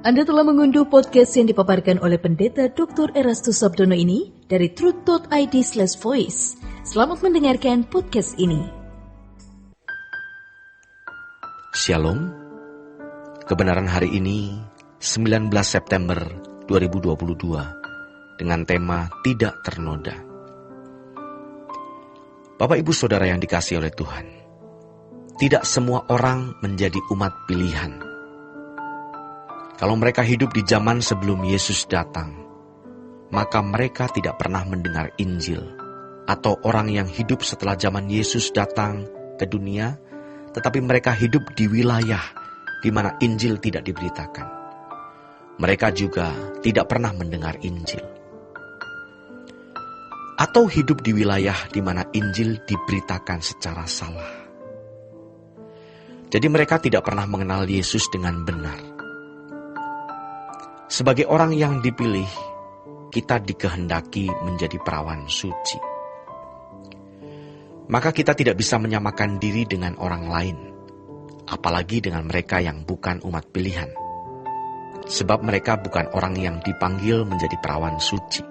Anda telah mengunduh podcast yang dipaparkan oleh Pendeta Dr. Erastus Sabdono ini dari truth.id/voice. Selamat mendengarkan podcast ini. Shalom. Kebenaran hari ini 19 September 2022 dengan tema Tidak Ternoda. Bapak Ibu Saudara yang dikasihi oleh Tuhan, tidak semua orang menjadi umat pilihan. Kalau mereka hidup di zaman sebelum Yesus datang, maka mereka tidak pernah mendengar Injil. Atau orang yang hidup setelah zaman Yesus datang ke dunia, tetapi mereka hidup di wilayah di mana Injil tidak diberitakan. Mereka juga tidak pernah mendengar Injil. Atau hidup di wilayah di mana Injil diberitakan secara salah. Jadi mereka tidak pernah mengenal Yesus dengan benar. Sebagai orang yang dipilih, kita dikehendaki menjadi perawan suci. Maka kita tidak bisa menyamakan diri dengan orang lain, apalagi dengan mereka yang bukan umat pilihan. Sebab mereka bukan orang yang dipanggil menjadi perawan suci.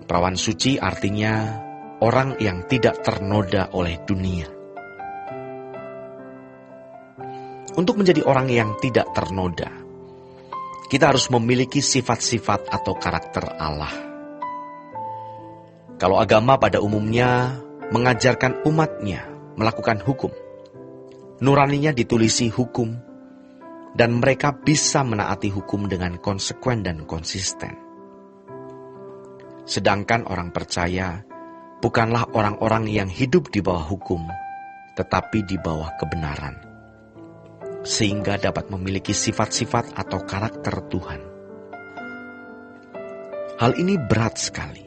Perawan suci artinya orang yang tidak ternoda oleh dunia. Untuk menjadi orang yang tidak ternoda, kita harus memiliki sifat-sifat atau karakter Allah. Kalau agama pada umumnya mengajarkan umatnya melakukan hukum, nuraninya ditulisi hukum, dan mereka bisa menaati hukum dengan konsekuen dan konsisten. Sedangkan orang percaya bukanlah orang-orang yang hidup di bawah hukum, tetapi di bawah kebenaran, sehingga dapat memiliki sifat-sifat atau karakter Tuhan. Hal ini berat sekali.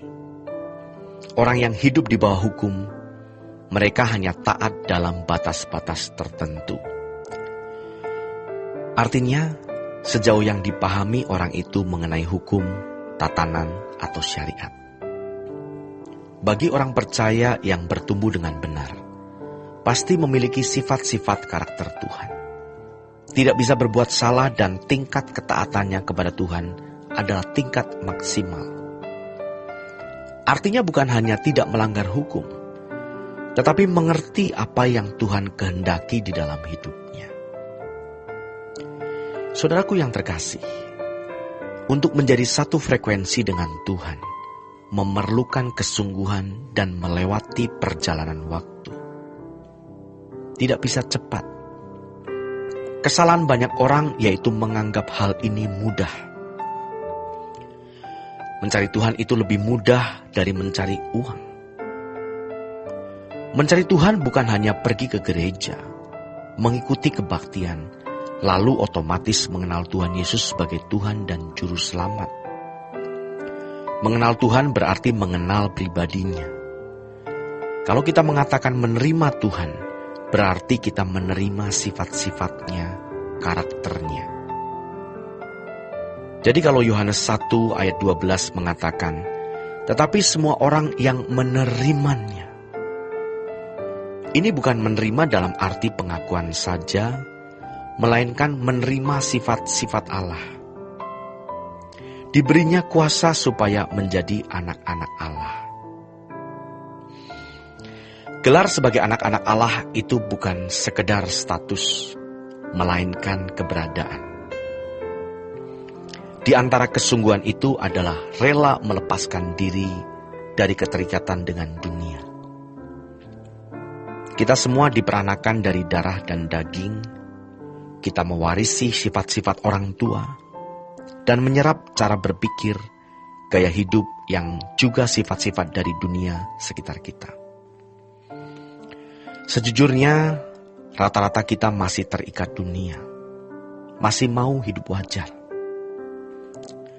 Orang yang hidup di bawah hukum, mereka hanya taat dalam batas-batas tertentu. Artinya, sejauh yang dipahami orang itu mengenai hukum, tatanan, atau syariat. Bagi orang percaya yang bertumbuh dengan benar, pasti memiliki sifat-sifat karakter Tuhan. Tidak bisa berbuat salah dan tingkat ketaatannya kepada Tuhan adalah tingkat maksimal. Artinya bukan hanya tidak melanggar hukum, tetapi mengerti apa yang Tuhan kehendaki di dalam hidupnya. Saudaraku yang terkasih, untuk menjadi satu frekuensi dengan Tuhan, memerlukan kesungguhan dan melewati perjalanan waktu. Tidak bisa cepat. Kesalahan banyak orang yaitu menganggap hal ini mudah. Mencari Tuhan itu lebih mudah dari mencari uang. Mencari Tuhan bukan hanya pergi ke gereja, mengikuti kebaktian, lalu otomatis mengenal Tuhan Yesus sebagai Tuhan dan Juru Selamat. Mengenal Tuhan berarti mengenal pribadinya. Kalau kita mengatakan menerima Tuhan, berarti kita menerima sifat-sifatnya, karakternya. Jadi kalau Yohanes 1 ayat 12 mengatakan, tetapi semua orang yang menerimanya. Ini bukan menerima dalam arti pengakuan saja, melainkan menerima sifat-sifat Allah. Diberinya kuasa supaya menjadi anak-anak Allah. Gelar sebagai anak-anak Allah itu bukan sekedar status, melainkan keberadaan. Di antara kesungguhan itu adalah rela melepaskan diri dari keterikatan dengan dunia. Kita semua diperanakan dari darah dan daging. Kita mewarisi sifat-sifat orang tua dan menyerap cara berpikir, gaya hidup yang juga sifat-sifat dari dunia sekitar kita. Sejujurnya, rata-rata kita masih terikat dunia, masih mau hidup wajar.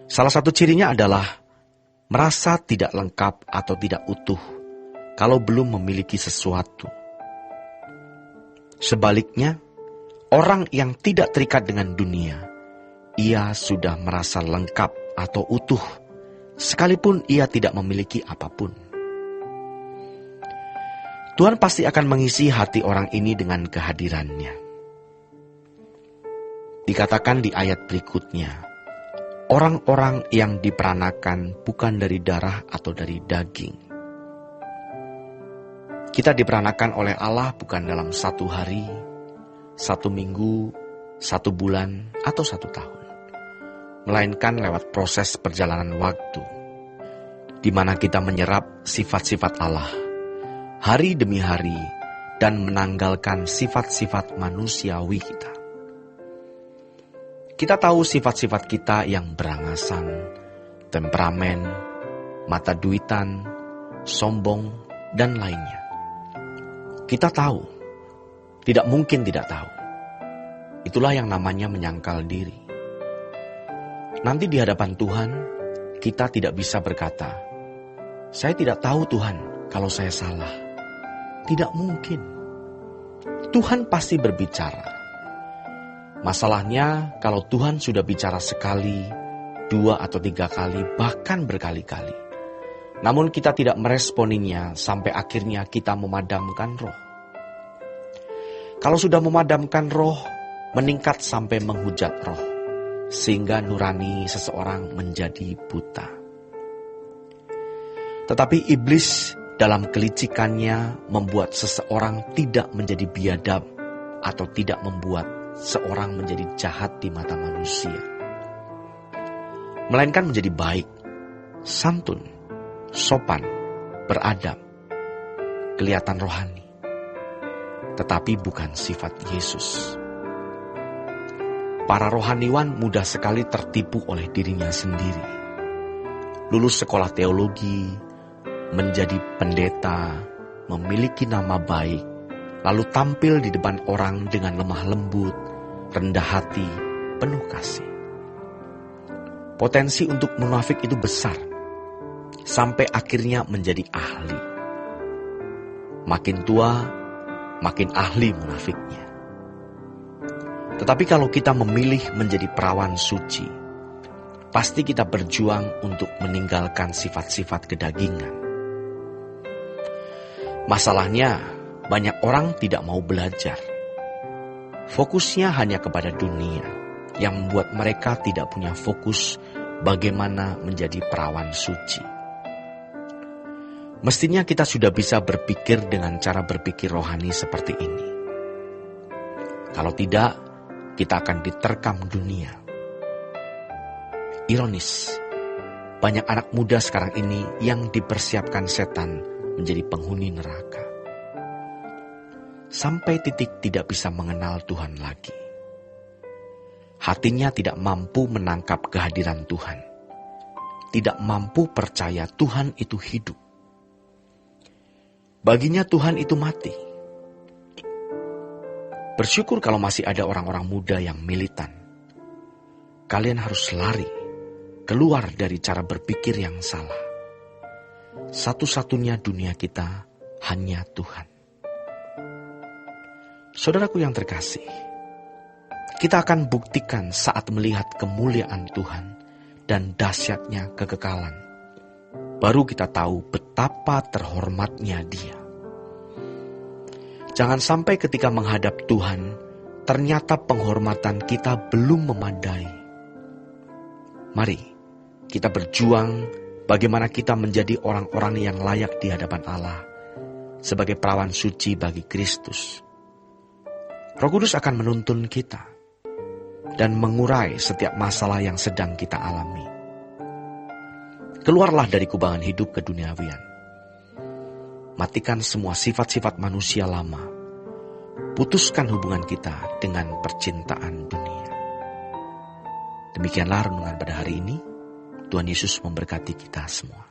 Salah satu cirinya adalah merasa tidak lengkap atau tidak utuh kalau belum memiliki sesuatu. Sebaliknya, orang yang tidak terikat dengan dunia, ia sudah merasa lengkap atau utuh, sekalipun ia tidak memiliki apapun. Tuhan pasti akan mengisi hati orang ini dengan kehadirannya. Dikatakan di ayat berikutnya, orang-orang yang diperanakan bukan dari darah atau dari daging. Kita diperanakan oleh Allah bukan dalam 1 hari, 1 minggu, 1 bulan, atau 1 tahun. Melainkan lewat proses perjalanan waktu, di mana kita menyerap sifat-sifat Allah, hari demi hari, dan menanggalkan sifat-sifat manusiawi kita. Kita tahu sifat-sifat kita yang berangasan, temperamen, mata duitan, sombong, dan lainnya. Kita tahu, tidak mungkin tidak tahu. Itulah yang namanya menyangkal diri. Nanti di hadapan Tuhan, kita tidak bisa berkata, "Saya tidak tahu Tuhan kalau saya salah." Tidak mungkin. Tuhan pasti berbicara. Masalahnya kalau Tuhan sudah bicara sekali, 2 atau 3 kali, bahkan berkali-kali, namun kita tidak meresponinya sampai akhirnya kita memadamkan roh. Kalau sudah memadamkan roh, meningkat sampai menghujat roh, sehingga nurani seseorang menjadi buta. Tetapi iblis dalam kelicikannya membuat seseorang tidak menjadi biadab atau tidak membuat seorang menjadi jahat di mata manusia, melainkan menjadi baik, santun, sopan, beradab, kelihatan rohani, tetapi bukan sifat Yesus. Para rohaniwan mudah sekali tertipu oleh dirinya sendiri. Lulus sekolah teologi, menjadi pendeta, memiliki nama baik, lalu tampil di depan orang dengan lemah lembut, rendah hati, penuh kasih. Potensi untuk munafik itu besar, sampai akhirnya menjadi ahli. Makin tua, makin ahli munafiknya. Tetapi kalau kita memilih menjadi perawan suci, pasti kita berjuang untuk meninggalkan sifat-sifat kedagingan. Masalahnya, banyak orang tidak mau belajar. Fokusnya hanya kepada dunia, yang membuat mereka tidak punya fokus bagaimana menjadi perawan suci. Mestinya kita sudah bisa berpikir dengan cara berpikir rohani seperti ini. Kalau tidak, kita akan diterkam dunia. Ironis, banyak anak muda sekarang ini yang dipersiapkan setan menjadi penghuni neraka. Sampai titik tidak bisa mengenal Tuhan lagi. Hatinya tidak mampu menangkap kehadiran Tuhan. Tidak mampu percaya Tuhan itu hidup. Baginya Tuhan itu mati. Bersyukur kalau masih ada orang-orang muda yang militan. Kalian harus lari, keluar dari cara berpikir yang salah. Satu-satunya dunia kita hanya Tuhan. Saudaraku yang terkasih, kita akan buktikan saat melihat kemuliaan Tuhan dan dahsyatnya kekekalan. Baru kita tahu betapa terhormatnya Dia. Jangan sampai ketika menghadap Tuhan, ternyata penghormatan kita belum memadai. Mari kita berjuang bagaimana kita menjadi orang-orang yang layak di hadapan Allah sebagai perawan suci bagi Kristus. Roh Kudus akan menuntun kita dan mengurai setiap masalah yang sedang kita alami. Keluarlah dari kubangan hidup keduniawian. Matikan semua sifat-sifat manusia lama. Putuskan hubungan kita dengan percintaan dunia. Demikianlah renungan pada hari ini. Tuhan Yesus memberkati kita semua.